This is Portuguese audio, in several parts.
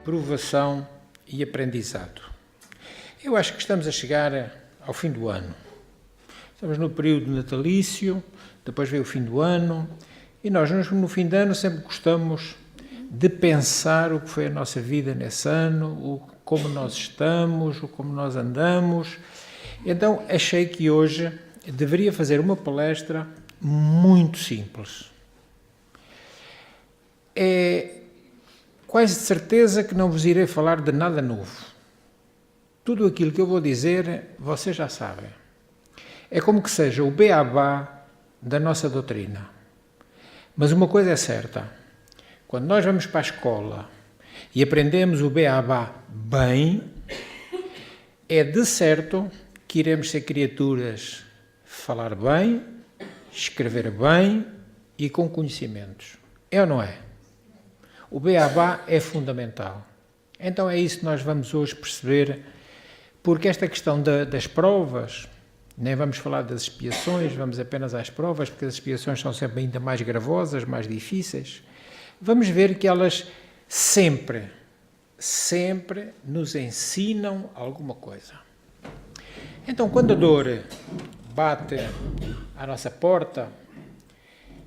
provação e aprendizado. Eu acho que estamos a chegar ao fim do ano. Estamos no período natalício, depois vem o fim do ano, e nós no fim do ano sempre gostamos de pensar o que foi a nossa vida nesse ano, como nós estamos, como nós andamos. Então achei que hoje deveria fazer uma palestra muito simples. É quase de certeza que não vos irei falar de nada novo. Tudo aquilo que eu vou dizer, vocês já sabem. É como que seja o beabá da nossa doutrina. Mas uma coisa é certa. Quando nós vamos para a escola e aprendemos o beabá bem, é de certo que iremos ser criaturas falar bem, escrever bem e com conhecimentos. É ou não é? O beabá é fundamental. Então é isso que nós vamos hoje perceber, porque esta questão das provas, nem vamos falar das expiações, vamos apenas às provas, porque as expiações são sempre ainda mais gravosas, mais difíceis. Vamos ver que elas sempre nos ensinam alguma coisa. Então, quando a dor bate à nossa porta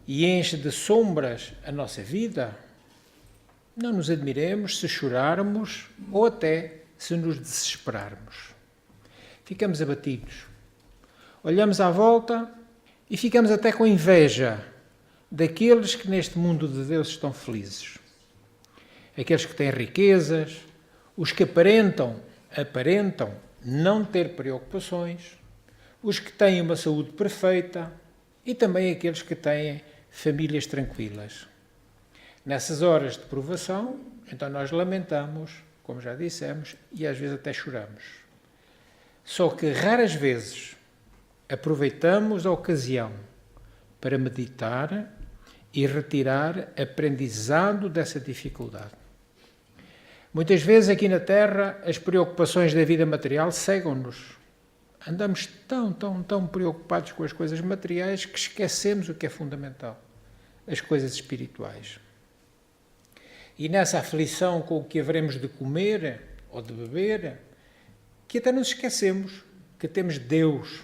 e enche de sombras a nossa vida, não nos admiremos se chorarmos ou até se nos desesperarmos. Ficamos abatidos. Olhamos à volta e ficamos até com inveja daqueles que neste mundo de Deus estão felizes. Aqueles que têm riquezas, os que aparentam não ter preocupações, os que têm uma saúde perfeita e também aqueles que têm famílias tranquilas. Nessas horas de provação, então nós lamentamos, como já dissemos, e às vezes até choramos. Só que raras vezes aproveitamos a ocasião para meditar e retirar aprendizado dessa dificuldade. Muitas vezes aqui na Terra as preocupações da vida material cegam-nos. Andamos tão preocupados com as coisas materiais que esquecemos o que é fundamental, as coisas espirituais. E nessa aflição com o que haveremos de comer ou de beber, que até nos esquecemos que temos Deus,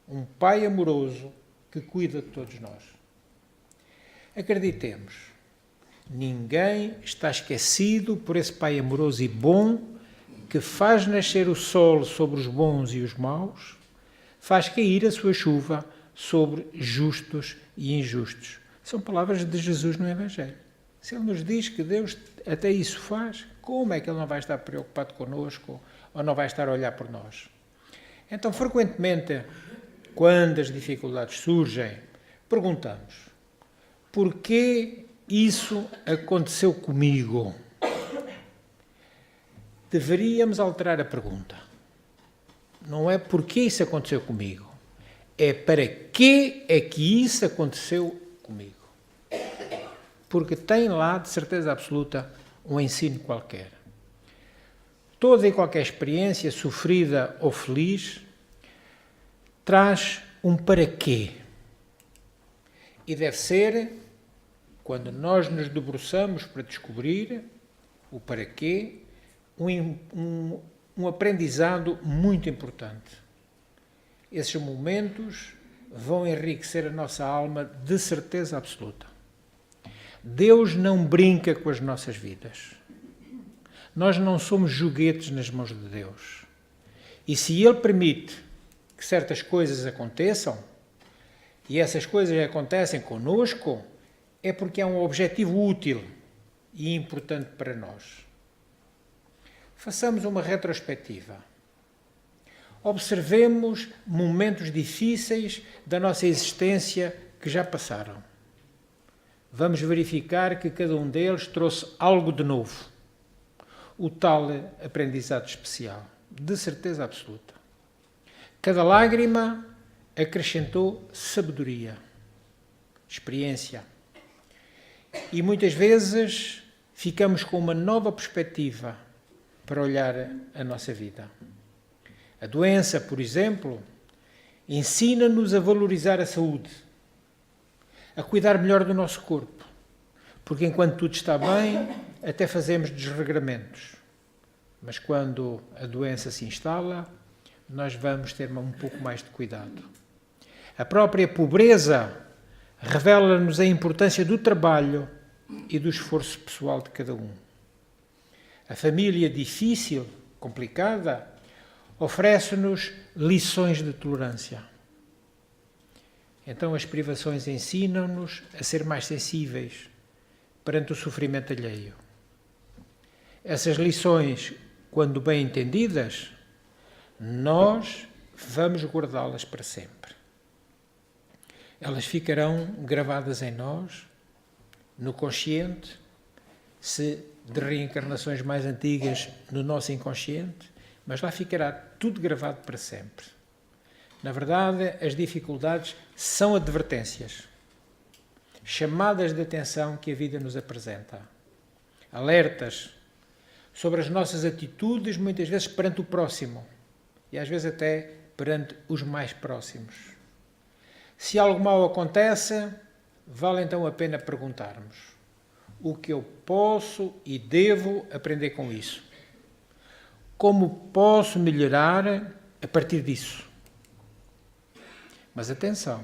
um Pai amoroso que cuida de todos nós. Acreditemos, ninguém está esquecido por esse Pai amoroso e bom que faz nascer o sol sobre os bons e os maus, faz cair a sua chuva sobre justos e injustos. São palavras de Jesus no Evangelho. Se Ele nos diz que Deus até isso faz, como é que Ele não vai estar preocupado connosco ou não vai estar a olhar por nós? Então, frequentemente, quando as dificuldades surgem, perguntamos: porquê isso aconteceu comigo? Deveríamos alterar a pergunta. Não é porquê isso aconteceu comigo, é para que é que isso aconteceu comigo. Porque tem lá, de certeza absoluta, um ensino qualquer. Toda e qualquer experiência, sofrida ou feliz, traz um para quê. E deve ser, quando nós nos debruçamos para descobrir o para quê, um aprendizado muito importante. Esses momentos vão enriquecer a nossa alma de certeza absoluta. Deus não brinca com as nossas vidas. Nós não somos joguetes nas mãos de Deus. E se Ele permite que certas coisas aconteçam, e essas coisas acontecem conosco, é porque é um objetivo útil e importante para nós. Façamos uma retrospectiva. Observemos momentos difíceis da nossa existência que já passaram. Vamos verificar que cada um deles trouxe algo de novo. O tal aprendizado especial, de certeza absoluta. Cada lágrima acrescentou sabedoria, experiência. E muitas vezes ficamos com uma nova perspectiva para olhar a nossa vida. A doença, por exemplo, ensina-nos a valorizar a saúde, a cuidar melhor do nosso corpo, porque enquanto tudo está bem, até fazemos desregramentos, mas quando a doença se instala, nós vamos ter um pouco mais de cuidado. A própria pobreza revela-nos a importância do trabalho e do esforço pessoal de cada um. A família difícil, complicada, oferece-nos lições de tolerância. Então as privações ensinam-nos a ser mais sensíveis perante o sofrimento alheio. Essas lições, quando bem entendidas, nós vamos guardá-las para sempre. Elas ficarão gravadas em nós, no consciente, se de reencarnações mais antigas no nosso inconsciente, mas lá ficará tudo gravado para sempre. Na verdade, as dificuldades são advertências, chamadas de atenção que a vida nos apresenta, alertas sobre as nossas atitudes, muitas vezes perante o próximo e às vezes até perante os mais próximos. Se algo mal acontece, vale então a pena perguntarmos: o que eu posso e devo aprender com isso? Como posso melhorar a partir disso? Mas atenção,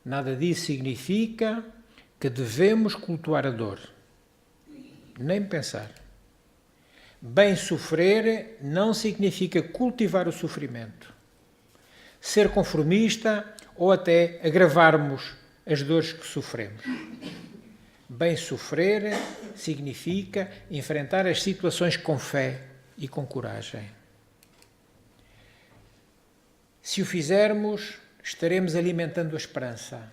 nada disso significa que devemos cultuar a dor. Nem pensar. Bem sofrer não significa cultivar o sofrimento, ser conformista ou até agravarmos as dores que sofremos. Bem sofrer significa enfrentar as situações com fé e com coragem. Se o fizermos, estaremos alimentando a esperança,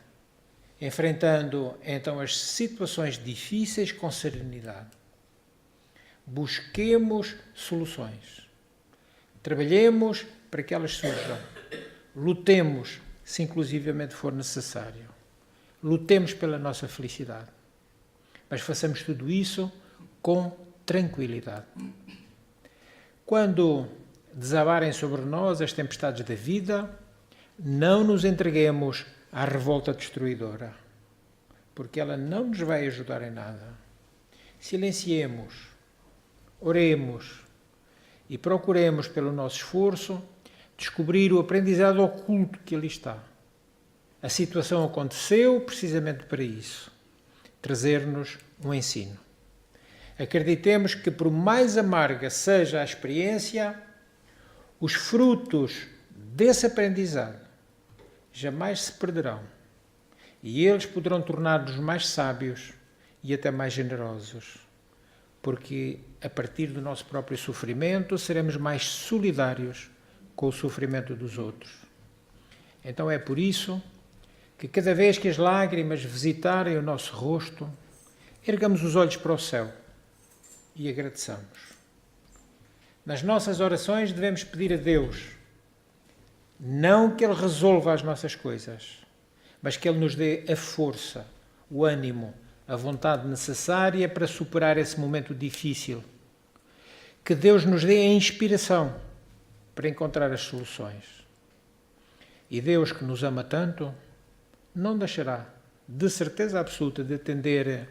enfrentando então as situações difíceis com serenidade. Busquemos soluções. Trabalhemos para que elas surjam. Lutemos, se inclusivamente for necessário. Lutemos pela nossa felicidade. Mas façamos tudo isso com tranquilidade. Quando desabarem sobre nós as tempestades da vida, não nos entreguemos à revolta destruidora, porque ela não nos vai ajudar em nada. Silenciemos, oremos e procuremos, pelo nosso esforço, descobrir o aprendizado oculto que ali está. A situação aconteceu precisamente para isso, trazer-nos um ensino. Acreditemos que, por mais amarga seja a experiência, os frutos desse aprendizado jamais se perderão e eles poderão tornar-nos mais sábios e até mais generosos, porque a partir do nosso próprio sofrimento seremos mais solidários com o sofrimento dos outros. Então é por isso que cada vez que as lágrimas visitarem o nosso rosto, ergamos os olhos para o céu e agradeçamos. Nas nossas orações devemos pedir a Deus, não que Ele resolva as nossas coisas, mas que Ele nos dê a força, o ânimo, a vontade necessária para superar esse momento difícil. Que Deus nos dê a inspiração para encontrar as soluções. E Deus, que nos ama tanto, não deixará, de certeza absoluta, de atender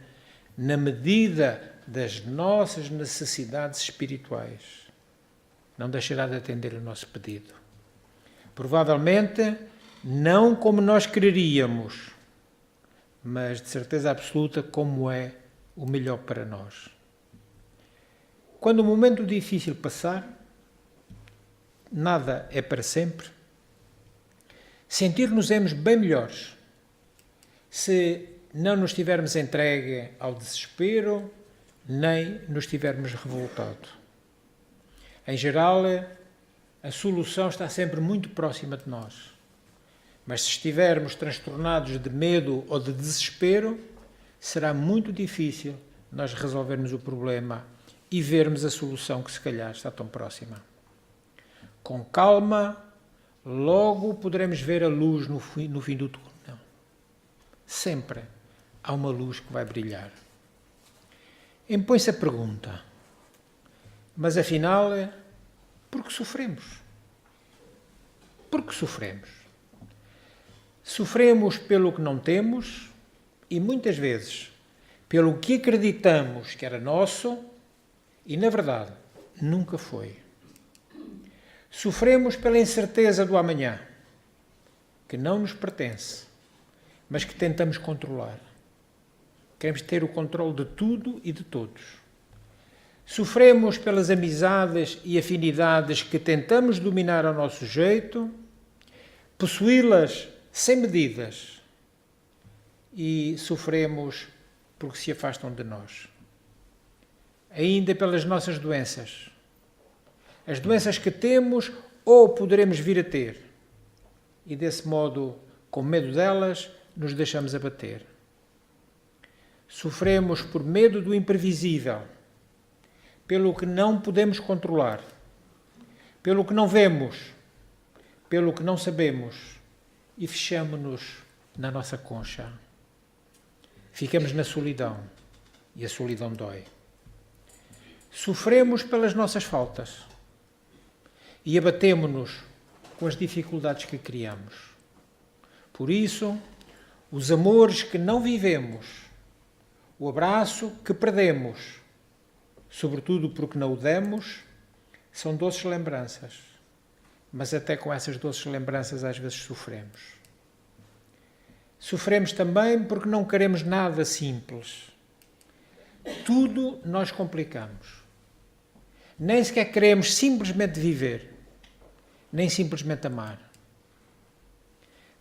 na medida das nossas necessidades espirituais. Não deixará de atender o nosso pedido. Provavelmente, não como nós quereríamos, mas de certeza absoluta como é o melhor para nós. Quando o momento difícil passar, nada é para sempre, sentir-nos-emos bem melhores se não nos tivermos entregue ao desespero, nem nos tivermos revoltado. Em geral, a solução está sempre muito próxima de nós. Mas se estivermos transtornados de medo ou de desespero, será muito difícil nós resolvermos o problema e vermos a solução que se calhar está tão próxima. Com calma, logo poderemos ver a luz no fim do túnel. Sempre há uma luz que vai brilhar. Impõe-se a pergunta: mas afinal, por que sofremos? Por que sofremos? Sofremos pelo que não temos e muitas vezes pelo que acreditamos que era nosso e, na verdade, nunca foi. Sofremos pela incerteza do amanhã, que não nos pertence, mas que tentamos controlar. Queremos ter o controle de tudo e de todos. Sofremos pelas amizades e afinidades que tentamos dominar ao nosso jeito, possuí-las sem medidas, e sofremos porque se afastam de nós. Ainda pelas nossas doenças. As doenças que temos ou poderemos vir a ter. E desse modo, com medo delas, nos deixamos abater. Sofremos por medo do imprevisível, pelo que não podemos controlar, pelo que não vemos, pelo que não sabemos, e fechamo-nos na nossa concha. Ficamos na solidão, e a solidão dói. Sofremos pelas nossas faltas e abatemo-nos com as dificuldades que criamos. Por isso, os amores que não vivemos, o abraço que perdemos, sobretudo porque não o demos, são doces lembranças. Mas até com essas doces lembranças às vezes sofremos. Sofremos também porque não queremos nada simples. Tudo nós complicamos. Nem sequer queremos simplesmente viver, nem simplesmente amar.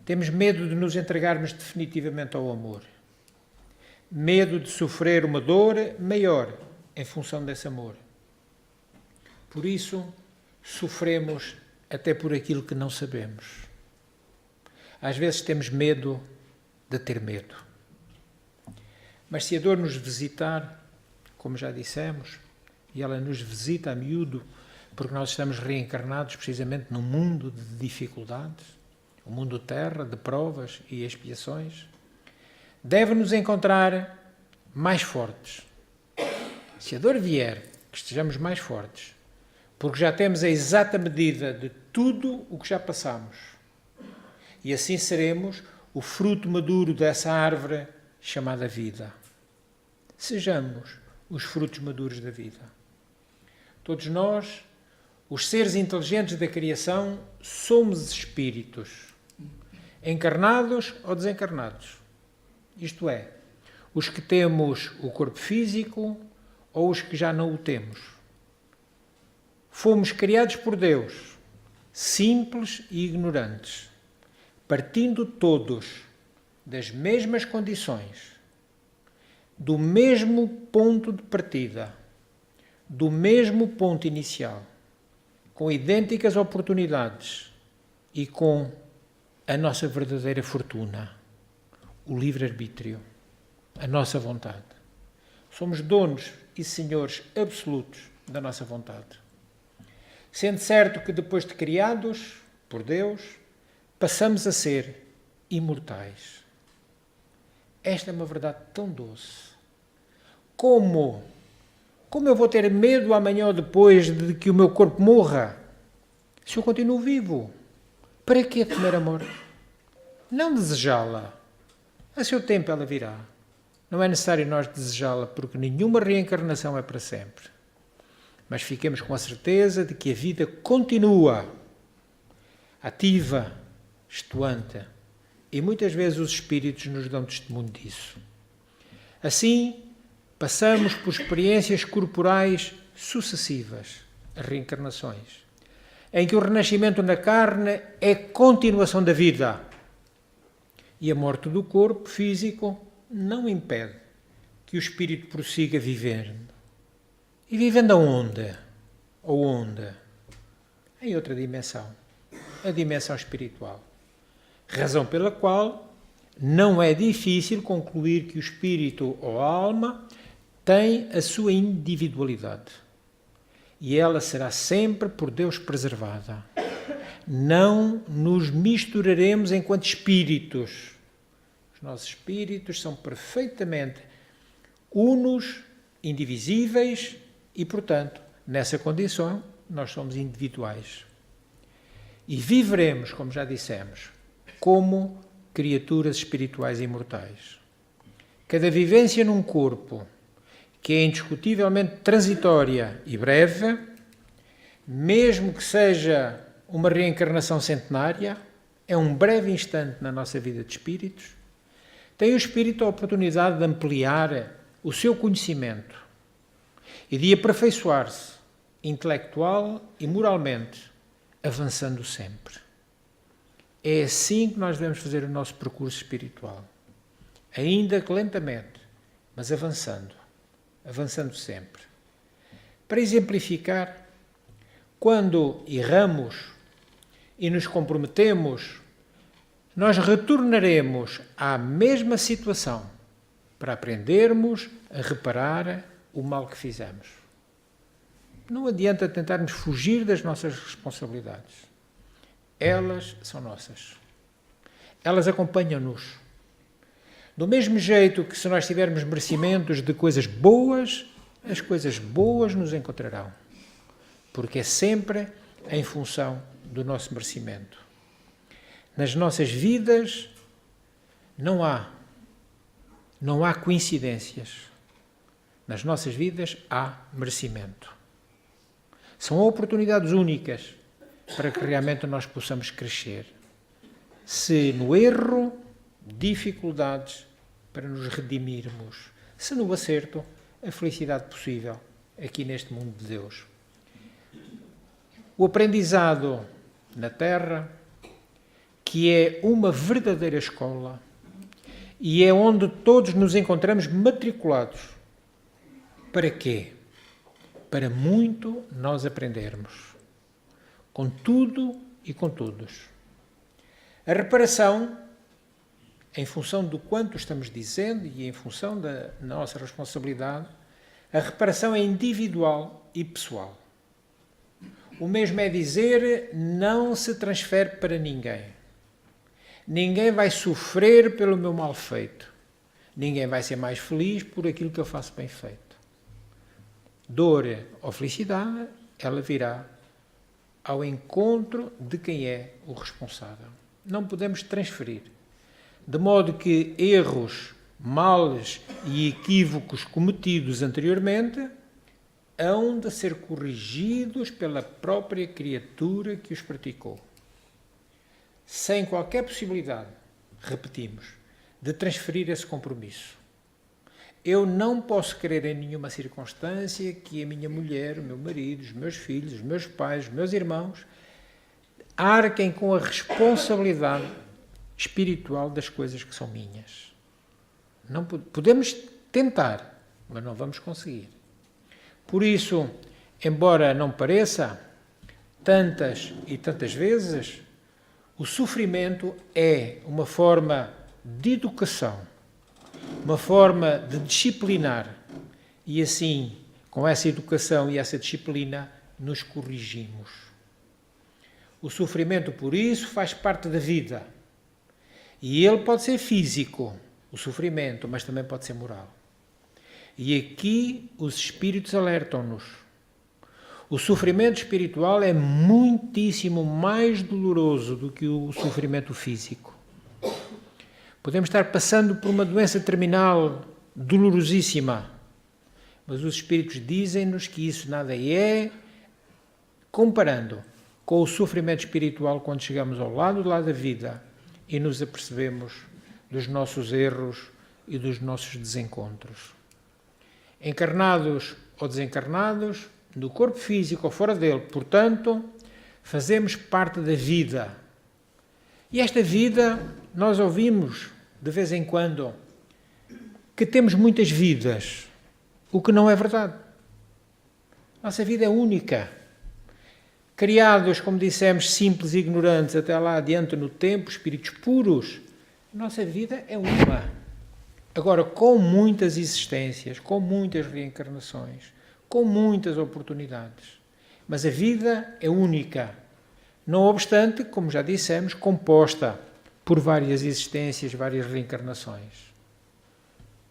Temos medo de nos entregarmos definitivamente ao amor. Medo de sofrer uma dor maior em função desse amor. Por isso, sofremos até por aquilo que não sabemos. Às vezes temos medo de ter medo. Mas se a dor nos visitar, como já dissemos, e ela nos visita a miúdo, porque nós estamos reencarnados precisamente num mundo de dificuldades, um mundo terra, de provas e expiações, deve-nos encontrar mais fortes. Se a dor vier, que estejamos mais fortes, porque já temos a exata medida de tudo o que já passamos. E assim seremos o fruto maduro dessa árvore chamada vida. Sejamos os frutos maduros da vida. Todos nós, os seres inteligentes da criação, somos espíritos, encarnados ou desencarnados. Isto é, os que temos o corpo físico ou os que já não o temos. Fomos criados por Deus, simples e ignorantes, partindo todos das mesmas condições, do mesmo ponto de partida, do mesmo ponto inicial, com idênticas oportunidades e com a nossa verdadeira fortuna, o livre-arbítrio, a nossa vontade. Somos donos e senhores absolutos da nossa vontade. Sendo certo que depois de criados por Deus, passamos a ser imortais. Esta é uma verdade tão doce. Como eu vou ter medo amanhã ou depois de que o meu corpo morra? Se eu continuo vivo, para que temer a morte? Não desejá-la. A seu tempo ela virá. Não é necessário nós desejá-la, porque nenhuma reencarnação é para sempre. Mas fiquemos com a certeza de que a vida continua, ativa, estuante, e muitas vezes os espíritos nos dão testemunho disso. Assim, passamos por experiências corporais sucessivas, as reencarnações, em que o renascimento na carne é continuação da vida e a morte do corpo físico não impede que o espírito prossiga vivendo. E vivendo aonde? Ou onde? Em outra dimensão, a dimensão espiritual. Razão pela qual não é difícil concluir que o espírito ou a alma tem a sua individualidade. E ela será sempre por Deus preservada. Não nos misturaremos enquanto espíritos. Os nossos espíritos são perfeitamente unos, indivisíveis e, portanto, nessa condição, nós somos individuais. E viveremos, como já dissemos, como criaturas espirituais imortais. Cada vivência num corpo que é indiscutivelmente transitória e breve, mesmo que seja uma reencarnação centenária, é um breve instante na nossa vida de espíritos, tem o espírito a oportunidade de ampliar o seu conhecimento e de aperfeiçoar-se intelectual e moralmente, avançando sempre. É assim que nós devemos fazer o nosso percurso espiritual. Ainda que lentamente, mas avançando sempre. Para exemplificar, quando erramos e nos comprometemos, nós retornaremos à mesma situação para aprendermos a reparar o mal que fizemos. Não adianta tentarmos fugir das nossas responsabilidades. Elas são nossas. Elas acompanham-nos. Do mesmo jeito que se nós tivermos merecimentos de coisas boas, as coisas boas nos encontrarão. Porque é sempre em função do nosso merecimento. Nas nossas vidas não há coincidências. Nas nossas vidas há merecimento. São oportunidades únicas para que realmente nós possamos crescer. Se no erro, dificuldades para nos redimirmos. Se no acerto, a felicidade possível aqui neste mundo de Deus. O aprendizado na Terra, que é uma verdadeira escola e é onde todos nos encontramos matriculados. Para quê? Para muito nós aprendermos. Com tudo e com todos. A reparação, em função do quanto estamos dizendo e em função da nossa responsabilidade, a reparação é individual e pessoal. O mesmo é dizer, não se transfere para ninguém. Ninguém vai sofrer pelo meu mal feito. Ninguém vai ser mais feliz por aquilo que eu faço bem feito. Dor ou felicidade, ela virá ao encontro de quem é o responsável. Não podemos transferir. De modo que erros, males e equívocos cometidos anteriormente hão de ser corrigidos pela própria criatura que os praticou. Sem qualquer possibilidade, repetimos, de transferir esse compromisso. Eu não posso querer em nenhuma circunstância que a minha mulher, o meu marido, os meus filhos, os meus pais, os meus irmãos arquem com a responsabilidade espiritual das coisas que são minhas. Não podemos tentar, mas não vamos conseguir. Por isso, embora não pareça, tantas e tantas vezes, o sofrimento é uma forma de educação, uma forma de disciplinar e assim, com essa educação e essa disciplina, nos corrigimos. O sofrimento, por isso, faz parte da vida. E ele pode ser físico, o sofrimento, mas também pode ser moral. E aqui os espíritos alertam-nos. O sofrimento espiritual é muitíssimo mais doloroso do que o sofrimento físico. Podemos estar passando por uma doença terminal dolorosíssima, mas os espíritos dizem-nos que isso nada é, comparando com o sofrimento espiritual quando chegamos ao lado da vida e nos apercebemos dos nossos erros e dos nossos desencontros. Encarnados ou desencarnados, no corpo físico ou fora dele, portanto, fazemos parte da vida. E esta vida, nós ouvimos de vez em quando que temos muitas vidas, o que não é verdade. Nossa vida é única. Criados, como dissemos, simples e ignorantes, até lá adiante no tempo, espíritos puros, nossa vida é uma. Agora, com muitas existências, com muitas reencarnações, com muitas oportunidades. Mas a vida é única. Não obstante, como já dissemos, composta por várias existências, várias reencarnações.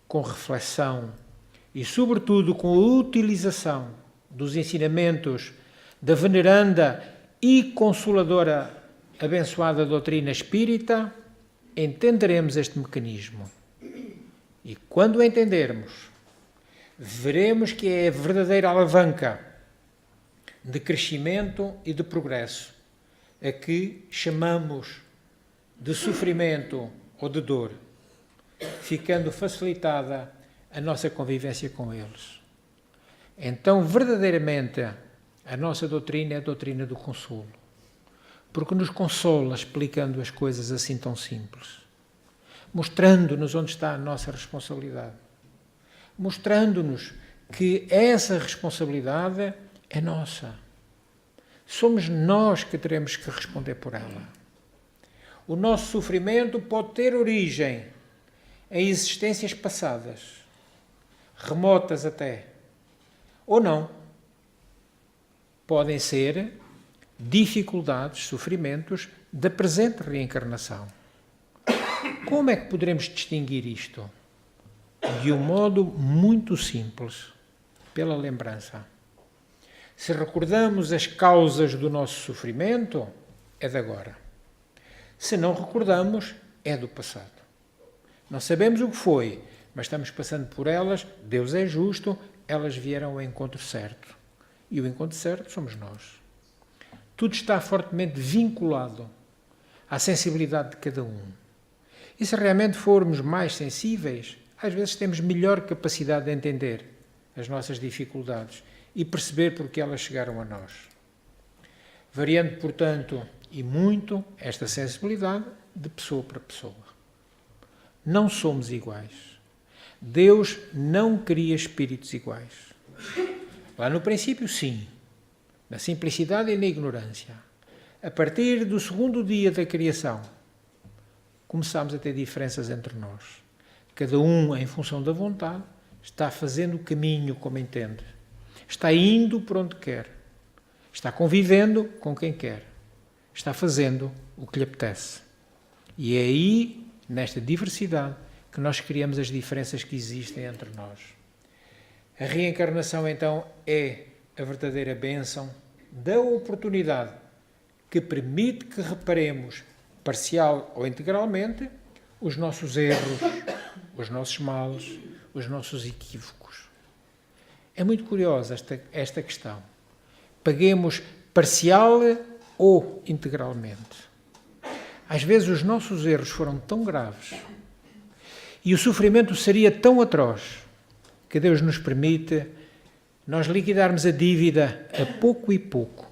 Com reflexão e, sobretudo, com a utilização dos ensinamentos da veneranda e consoladora abençoada doutrina espírita, entenderemos este mecanismo. E quando o entendermos, veremos que é a verdadeira alavanca de crescimento e de progresso, a que chamamos de sofrimento ou de dor, ficando facilitada a nossa convivência com eles. Então, verdadeiramente, a nossa doutrina é a doutrina do consolo, porque nos consola explicando as coisas assim tão simples, mostrando-nos onde está a nossa responsabilidade, mostrando-nos que essa responsabilidade é nossa. Somos nós que teremos que responder por ela. O nosso sofrimento pode ter origem em existências passadas, remotas até, ou não. Podem ser dificuldades, sofrimentos da presente reencarnação. Como é que poderemos distinguir isto? De um modo muito simples, pela lembrança. Se recordamos as causas do nosso sofrimento, é de agora. Se não recordamos, é do passado. Não sabemos o que foi, mas estamos passando por elas, Deus é justo, elas vieram ao encontro certo. E o encontro certo somos nós. Tudo está fortemente vinculado à sensibilidade de cada um. E se realmente formos mais sensíveis, às vezes temos melhor capacidade de entender as nossas dificuldades e perceber porque elas chegaram a nós. Variando, portanto, e muito esta sensibilidade de pessoa para pessoa. Não somos iguais. Deus não cria espíritos iguais. Lá no princípio, sim, na simplicidade e na ignorância. A partir do segundo dia da criação, começamos a ter diferenças entre nós. Cada um, em função da vontade, está fazendo o caminho como entende. Está indo por onde quer. Está convivendo com quem quer. Está fazendo o que lhe apetece. E é aí, nesta diversidade, que nós criamos as diferenças que existem entre nós. A reencarnação, então, é a verdadeira bênção da oportunidade que permite que reparemos, parcial ou integralmente, os nossos erros, os nossos males, os nossos equívocos. É muito curiosa esta questão. Paguemos parcial ou integralmente. Às vezes os nossos erros foram tão graves e o sofrimento seria tão atroz que Deus nos permite nós liquidarmos a dívida a pouco e pouco.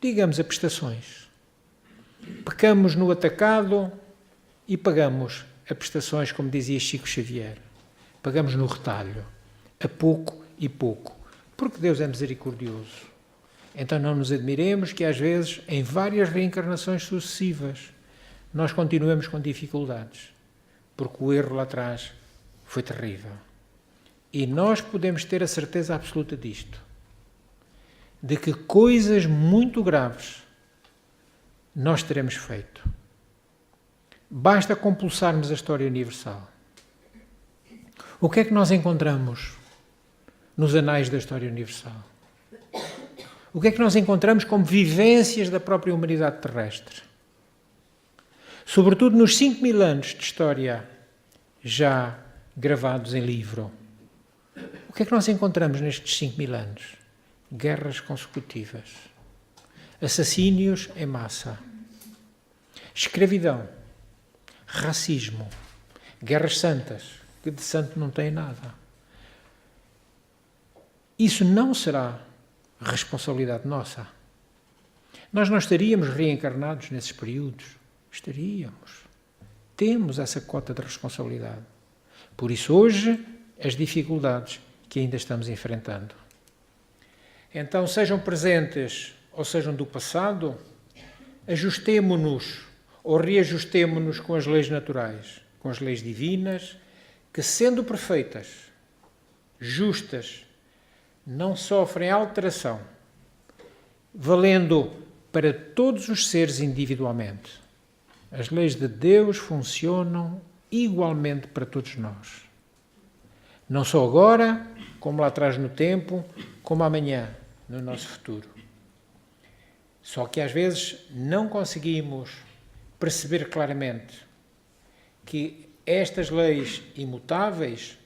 Digamos a prestações. Pecamos no atacado e pagamos a prestações, como dizia Chico Xavier. Pagamos no retalho, a pouco e pouco, porque Deus é misericordioso. Então não nos admiremos que às vezes, em várias reencarnações sucessivas, nós continuemos com dificuldades, porque o erro lá atrás foi terrível. E nós podemos ter a certeza absoluta disto, de que coisas muito graves nós teremos feito. Basta compulsarmos a história universal. O que é que nós encontramos nos anais da história universal? O que é que nós encontramos como vivências da própria humanidade terrestre? Sobretudo nos 5.000 anos de história já gravados em livro. O que é que nós encontramos nestes 5.000 anos? Guerras consecutivas, assassínios em massa, escravidão, racismo, guerras santas, que de santo não tem nada. Isso não será responsabilidade nossa. Nós não estaríamos reencarnados nesses períodos. Estaríamos. Temos essa cota de responsabilidade. Por isso, hoje, as dificuldades que ainda estamos enfrentando. Então, sejam presentes ou sejam do passado, ajustemo-nos ou reajustemo-nos com as leis naturais, com as leis divinas, que, sendo perfeitas, justas, não sofrem alteração, valendo para todos os seres individualmente. As leis de Deus funcionam igualmente para todos nós. Não só agora, como lá atrás no tempo, como amanhã, no nosso futuro. Só que às vezes não conseguimos perceber claramente que estas leis imutáveis,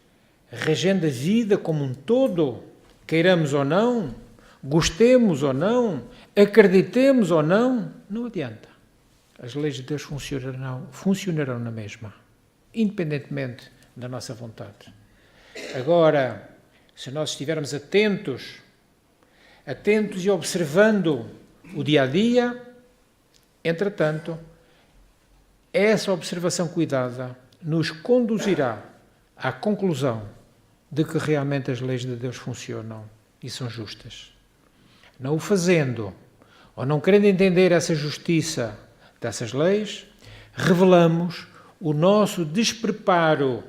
regendo a vida como um todo, queiramos ou não, gostemos ou não, acreditemos ou não, não adianta. As leis de Deus funcionarão na mesma, independentemente da nossa vontade. Agora, se nós estivermos atentos e observando o dia-a-dia, entretanto, essa observação cuidada nos conduzirá à conclusão de que realmente as leis de Deus funcionam e são justas. Não o fazendo, ou não querendo entender essa justiça dessas leis, revelamos o nosso despreparo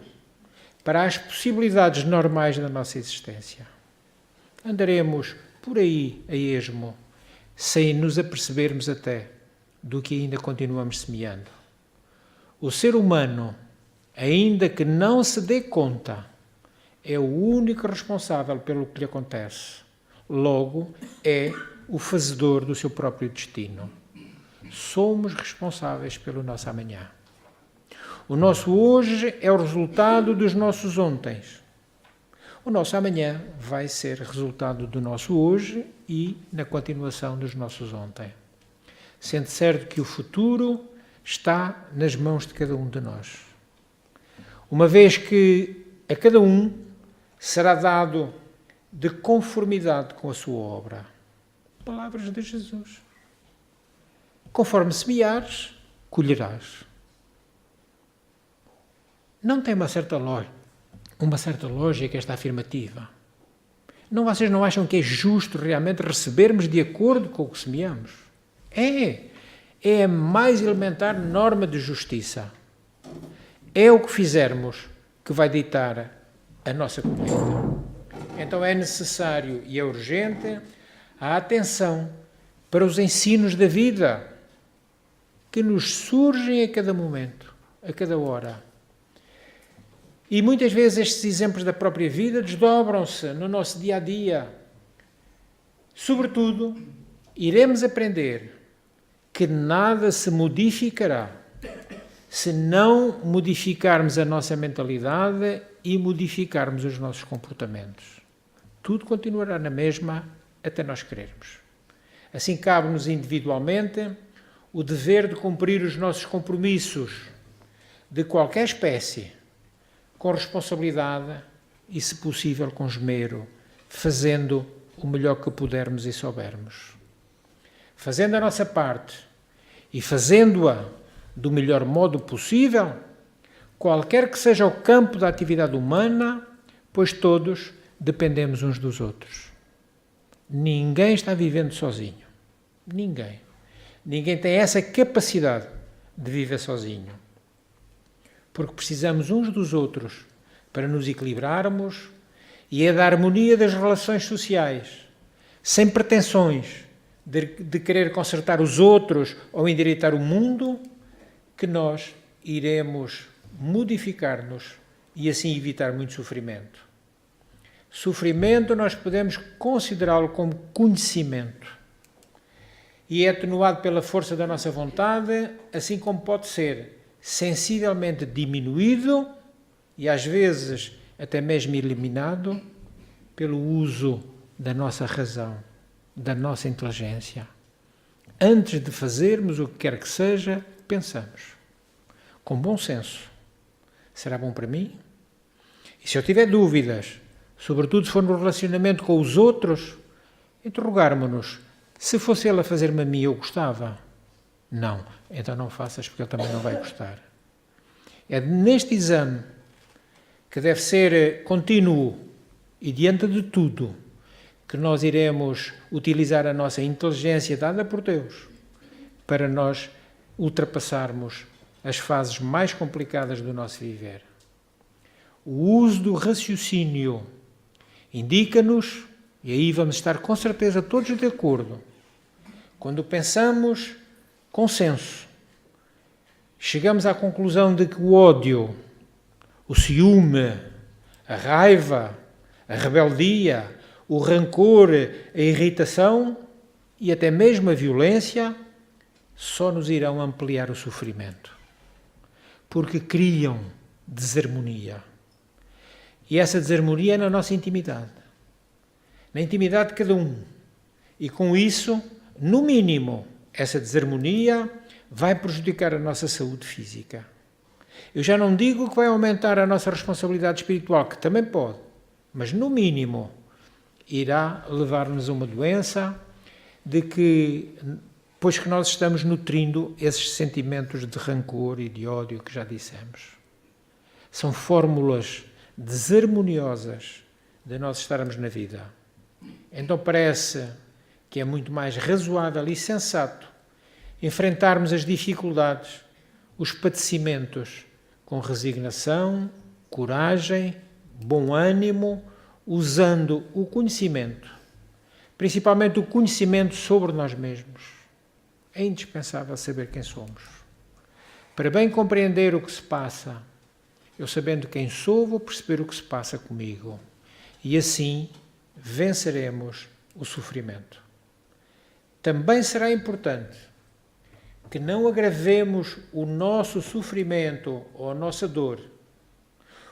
para as possibilidades normais da nossa existência. Andaremos por aí a esmo, sem nos apercebermos até do que ainda continuamos semeando. O ser humano, ainda que não se dê conta, é o único responsável pelo que lhe acontece. Logo, é o fazedor do seu próprio destino. Somos responsáveis pelo nosso amanhã. O nosso hoje é o resultado dos nossos ontens. O nosso amanhã vai ser resultado do nosso hoje e na continuação dos nossos ontem. Sendo certo que o futuro está nas mãos de cada um de nós. Uma vez que a cada um será dado de conformidade com a sua obra. Palavras de Jesus. Conforme semeares, colherás. Não tem uma certa lógica esta afirmativa. Vocês não acham que é justo realmente recebermos de acordo com o que semeamos? É a mais elementar norma de justiça. É o que fizermos que vai ditar a nossa colheita. Então é necessário e é urgente a atenção para os ensinos da vida que nos surgem a cada momento, a cada hora. E muitas vezes estes exemplos da própria vida desdobram-se no nosso dia-a-dia. Sobretudo, iremos aprender que nada se modificará se não modificarmos a nossa mentalidade e modificarmos os nossos comportamentos. Tudo continuará na mesma até nós querermos. Assim cabe-nos individualmente o dever de cumprir os nossos compromissos de qualquer espécie, com responsabilidade e, se possível, com esmero, fazendo o melhor que pudermos e soubermos. Fazendo a nossa parte e fazendo-a do melhor modo possível, qualquer que seja o campo da atividade humana, pois todos dependemos uns dos outros. Ninguém está vivendo sozinho. Ninguém. Ninguém tem essa capacidade de viver sozinho. Porque precisamos uns dos outros para nos equilibrarmos e é da harmonia das relações sociais, sem pretensões de querer consertar os outros ou endireitar o mundo, que nós iremos modificar-nos e assim evitar muito sofrimento. Sofrimento nós podemos considerá-lo como conhecimento e é atenuado pela força da nossa vontade, assim como pode ser sensivelmente diminuído e às vezes até mesmo eliminado pelo uso da nossa razão, da nossa inteligência. Antes de fazermos o que quer que seja, pensamos, com bom senso, será bom para mim? E se eu tiver dúvidas, sobretudo se for no relacionamento com os outros, interrogarmos-nos, se fosse ele a fazer-me a mim, eu gostava? Não, então não faças porque ele também não vai gostar. É neste exame, que deve ser contínuo e diante de tudo, que nós iremos utilizar a nossa inteligência dada por Deus para nós ultrapassarmos as fases mais complicadas do nosso viver. O uso do raciocínio indica-nos, e aí vamos estar com certeza todos de acordo, quando pensamos com senso, chegamos à conclusão de que o ódio, o ciúme, a raiva, a rebeldia, o rancor, a irritação e até mesmo a violência só nos irão ampliar o sofrimento. Porque criam desarmonia. E essa desarmonia é na nossa intimidade. Na intimidade de cada um. E com isso, no mínimo, essa desarmonia vai prejudicar a nossa saúde física. Eu já não digo que vai aumentar a nossa responsabilidade espiritual, que também pode, mas no mínimo irá levar-nos a uma doença pois que nós estamos nutrindo esses sentimentos de rancor e de ódio que já dissemos. São fórmulas desarmoniosas de nós estarmos na vida. Então parece que é muito mais razoável e sensato enfrentarmos as dificuldades, os padecimentos, com resignação, coragem, bom ânimo, usando o conhecimento, principalmente o conhecimento sobre nós mesmos. É indispensável saber quem somos. Para bem compreender o que se passa, eu sabendo quem sou, vou perceber o que se passa comigo. E assim venceremos o sofrimento. Também será importante que não agravemos o nosso sofrimento ou a nossa dor,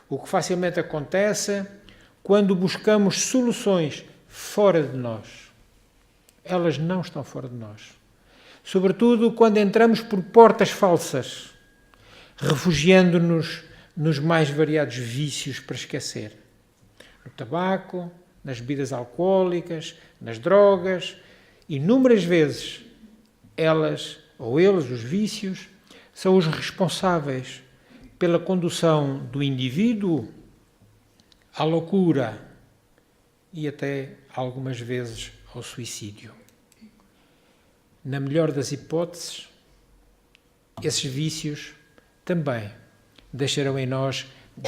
o que facilmente acontece quando buscamos soluções fora de nós. Elas não estão fora de nós. Sobretudo quando entramos por portas falsas, refugiando-nos nos mais variados vícios para esquecer. No tabaco, nas bebidas alcoólicas, nas drogas. Inúmeras vezes elas, ou eles, os vícios, são os responsáveis pela condução do indivíduo à loucura e até, algumas vezes, ao suicídio. Na melhor das hipóteses, esses vícios também deixarão em nós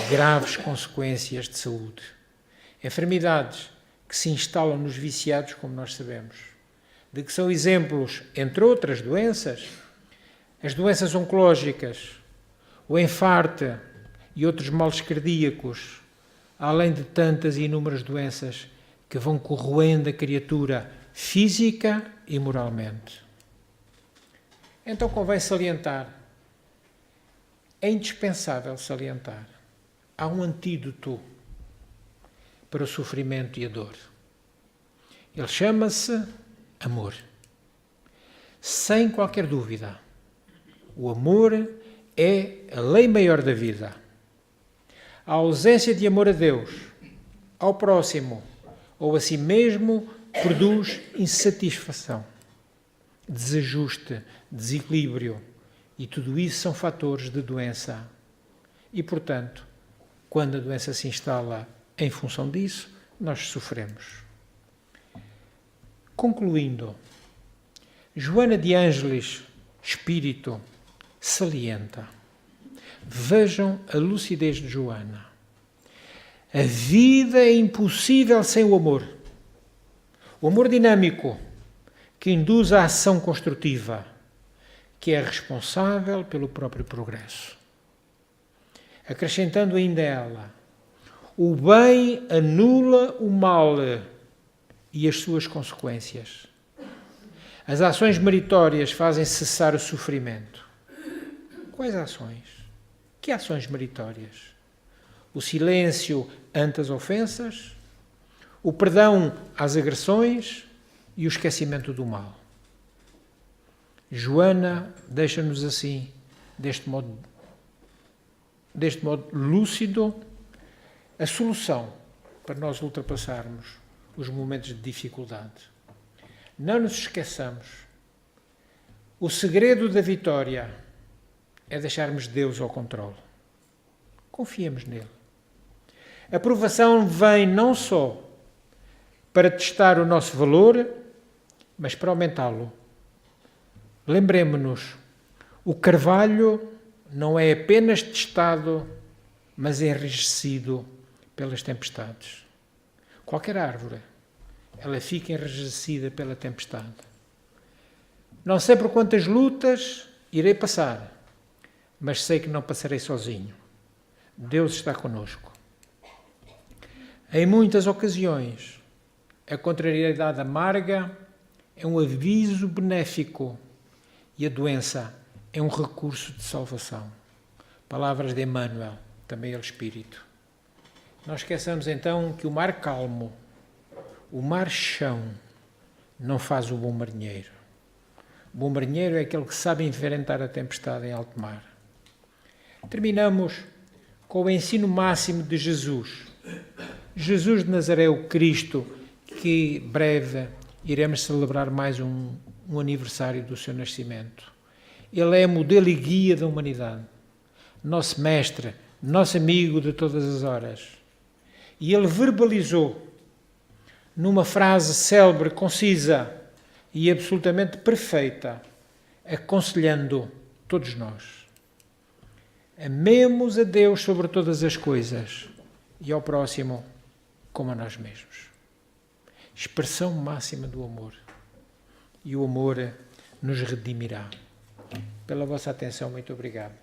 graves consequências de saúde. Enfermidades que se instalam nos viciados, como nós sabemos, de que são exemplos, entre outras doenças, as doenças oncológicas, o infarto e outros males cardíacos, além de tantas e inúmeras doenças que vão corroendo a criatura física e moralmente. Então convém salientar, é indispensável salientar, há um antídoto para o sofrimento e a dor. Ele chama-se amor. Sem qualquer dúvida, o amor é a lei maior da vida. A ausência de amor a Deus, ao próximo ou a si mesmo produz insatisfação, desajuste, desequilíbrio, e tudo isso são fatores de doença. E, portanto, quando a doença se instala em função disso, nós sofremos. Concluindo, Joana de Ângeles, espírito, salienta. Vejam a lucidez de Joana. A vida é impossível sem o amor. O amor dinâmico, que induz a ação construtiva, que é responsável pelo próprio progresso. Acrescentando ainda ela, o bem anula o mal e as suas consequências. As ações meritórias fazem cessar o sofrimento. Quais ações? Que ações meritórias? O silêncio ante as ofensas, o perdão às agressões e o esquecimento do mal. Joana deixa-nos assim, deste modo lúcido, a solução para nós ultrapassarmos os momentos de dificuldade. Não nos esqueçamos. O segredo da vitória é deixarmos Deus ao controle. Confiemos nele. A provação vem não só para testar o nosso valor, mas para aumentá-lo. Lembremo-nos, o carvalho não é apenas testado, mas enrijecido pelas tempestades. Qualquer árvore, ela fica enrijecida pela tempestade. Não sei por quantas lutas irei passar, mas sei que não passarei sozinho. Deus está conosco. Em muitas ocasiões, a contrariedade amarga é um aviso benéfico e a doença é um recurso de salvação. Palavras de Emmanuel, também Ele Espírito. Não esqueçamos então que o mar calmo, o mar chão, não faz o bom marinheiro. O bom marinheiro é aquele que sabe enfrentar a tempestade em alto mar. Terminamos com o ensino máximo de Jesus. Jesus de Nazaré, o Cristo, que breve iremos celebrar mais um aniversário do seu nascimento. Ele é modelo e guia da humanidade, nosso mestre, nosso amigo de todas as horas. E ele verbalizou numa frase célebre, concisa e absolutamente perfeita, aconselhando todos nós. Amemos a Deus sobre todas as coisas e ao próximo como a nós mesmos. Expressão máxima do amor. E o amor nos redimirá. Pela vossa atenção, muito obrigado.